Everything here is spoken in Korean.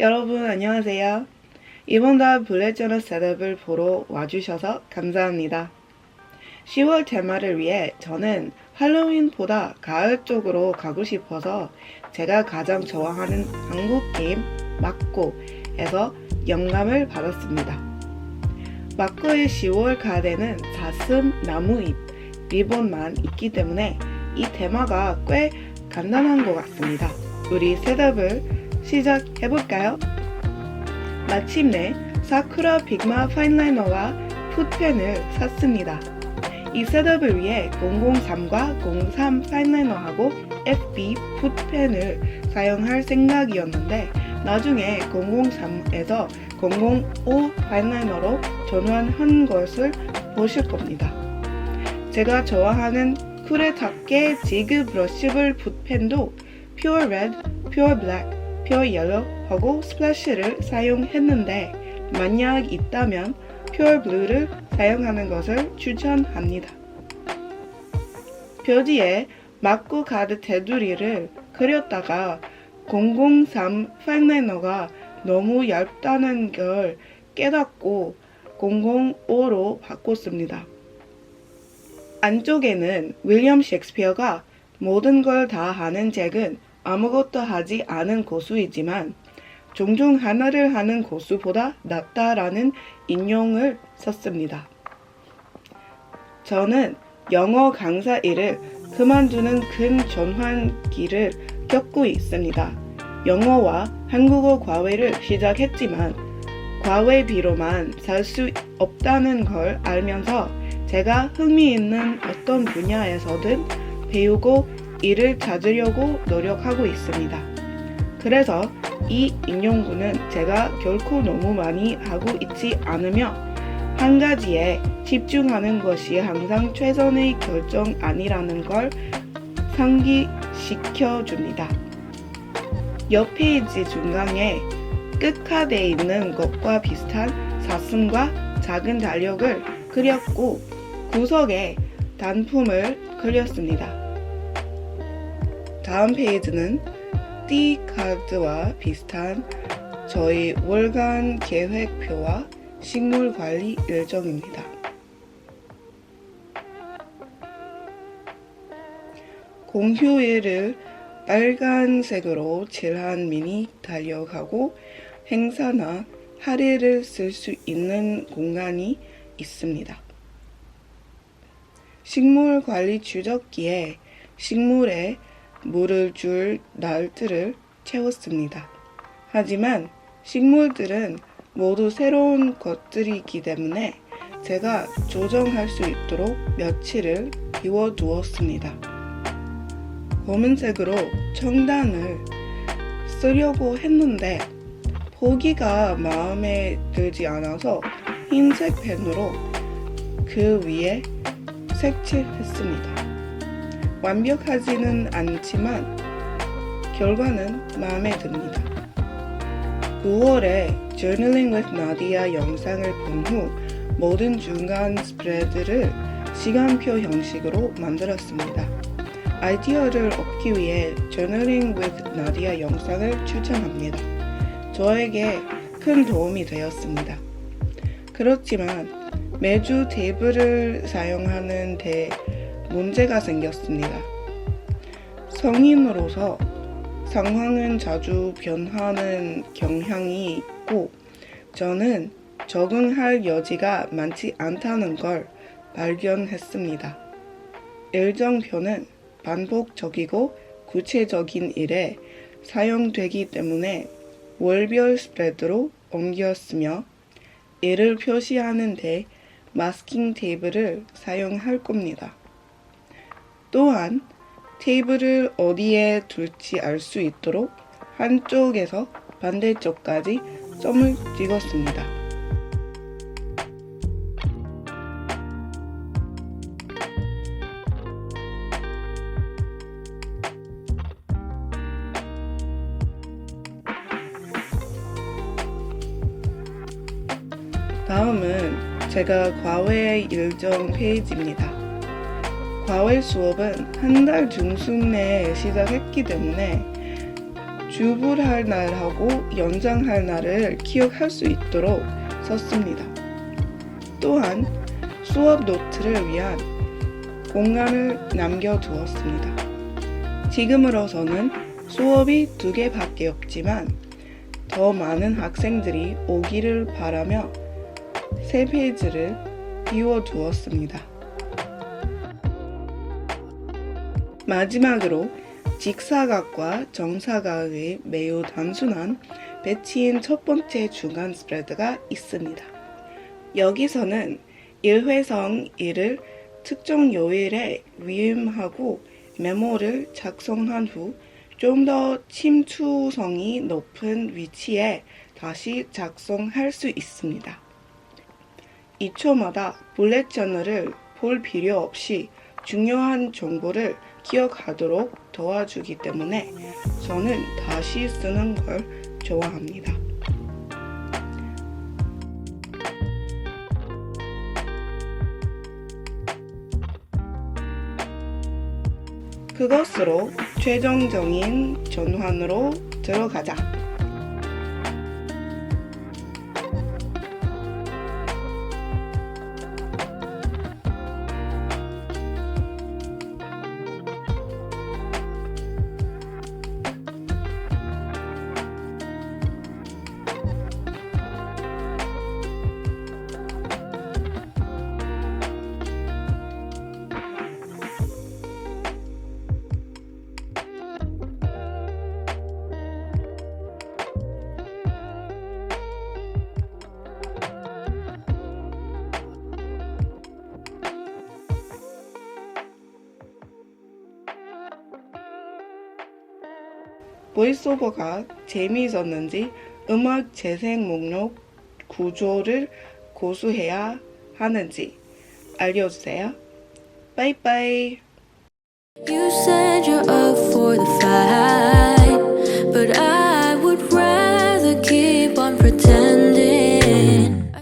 여러분 안녕하세요. 이번 달 블랙 저널 셋업을 보러 와주셔서 감사합니다. 10월 테마를 위해 저는 할로윈보다 가을 쪽으로 가고 싶어서 제가 가장 좋아하는 한국 게임 막고에서 영감을 받았습니다. 막고의 10월 카드에는 사슴, 나무잎, 리본만 있기 때문에 이 테마가 꽤 간단한 것 같습니다. 우리 셋업을 시작해볼까요? 마침내 사쿠라 빅마 파인라이너와 풋펜을 샀습니다. 이 셋업을 위해 003과 03 파인라이너하고 FB 풋펜을 사용할 생각이었는데 나중에 003에서 005 파인라이너로 전환한 것을 보실 겁니다. 제가 좋아하는 쿠레타케 지그 브러쉬블 붓펜도 퓨어 레드, 퓨어 블랙, 퓨어 옐로우 하고 스플래시를 사용했는데 만약 있다면 퓨어 블루를 사용하는 것을 추천합니다. 표지에 막고 카드 테두리를 그렸다가 003 파인라이너가 너무 얇다는 걸 깨닫고 005로 바꿨습니다. 안쪽에는 윌리엄 셰익스피어가 모든 걸 다 하는 잭은 아무것도 하지 않은 고수이지만 종종 하나를 하는 고수보다 낫다라는 인용을 썼습니다. 저는 영어 강사 일을 그만두는 큰 전환기를 겪고 있습니다. 영어와 한국어 과외를 시작했지만 과외비로만 살 수 없다는 걸 알면서 제가 흥미있는 어떤 분야에서든 배우고 일을 찾으려고 노력하고 있습니다. 그래서 이 인용구는 제가 결코 너무 많이 하고 있지 않으며 한 가지에 집중하는 것이 항상 최선의 결정 아니라는 걸 상기시켜 줍니다. 옆 페이지 중간에 끝카드에 있는 것과 비슷한 사슴과 작은 달력을 그렸고 구석에 단품을 그렸습니다. 다음 페이지는 D 카드와 비슷한 저희 월간 계획표와 식물 관리 일정입니다. 공휴일을 빨간색으로 칠한 미니 달력하고 행사나 할애를 쓸 수 있는 공간이 있습니다. 식물 관리 주적기에 식물에 물을 줄 날들을 채웠습니다. 하지만 식물들은 모두 새로운 것들이기 때문에 제가 조정할 수 있도록 며칠을 비워두었습니다. 검은색으로 청단을 쓰려고 했는데 보기가 마음에 들지 않아서 흰색 펜으로 그 위에 색칠했습니다. 완벽하지는 않지만 결과는 마음에 듭니다. 9월에 Journaling with Nadia 영상을 본 후 모든 중간 스프레드를 시간표 형식으로 만들었습니다. 아이디어를 얻기 위해 Journaling with Nadia 영상을 추천합니다. 저에게 큰 도움이 되었습니다. 그렇지만 매주 테이블을 사용하는 데 문제가 생겼습니다. 성인으로서 상황은 자주 변하는 경향이 있고 저는 적응할 여지가 많지 않다는 걸 발견했습니다. 일정표는 반복적이고 구체적인 일에 사용되기 때문에 월별 스프레드로 옮겼으며 이를 표시하는데 마스킹 테이프를 사용할 겁니다. 또한 테이프를 어디에 둘지 알 수 있도록 한쪽에서 반대쪽까지 점을 찍었습니다. 다음은 제가 과외 일정 페이지입니다. 과외 수업은 한 달 중순에 시작했기 때문에 주불할 날하고 연장할 날을 기억할 수 있도록 썼습니다. 또한 수업 노트를 위한 공간을 남겨두었습니다. 지금으로서는 수업이 2개밖에 없지만 더 많은 학생들이 오기를 바라며 3페이지를 비워두었습니다. 마지막으로 직사각과 정사각의 매우 단순한 배치인 첫 번째 중간 스프레드가 있습니다. 여기서는 일회성 1을 특정 요일에 위임하고 메모를 작성한 후 좀 더 침투성이 높은 위치에 다시 작성할 수 있습니다. 2초마다 블랙 저널을 볼 필요 없이 중요한 정보를 기억하도록 도와주기 때문에 저는 다시 쓰는 걸 좋아합니다. 그것으로 최종적인 전환으로 들어가자. 보이스오버가 재미있었는지 음악 재생 목록 구조를 고수해야 하는지 알려주세요. 빠이빠이. You said you're up for the fight, but I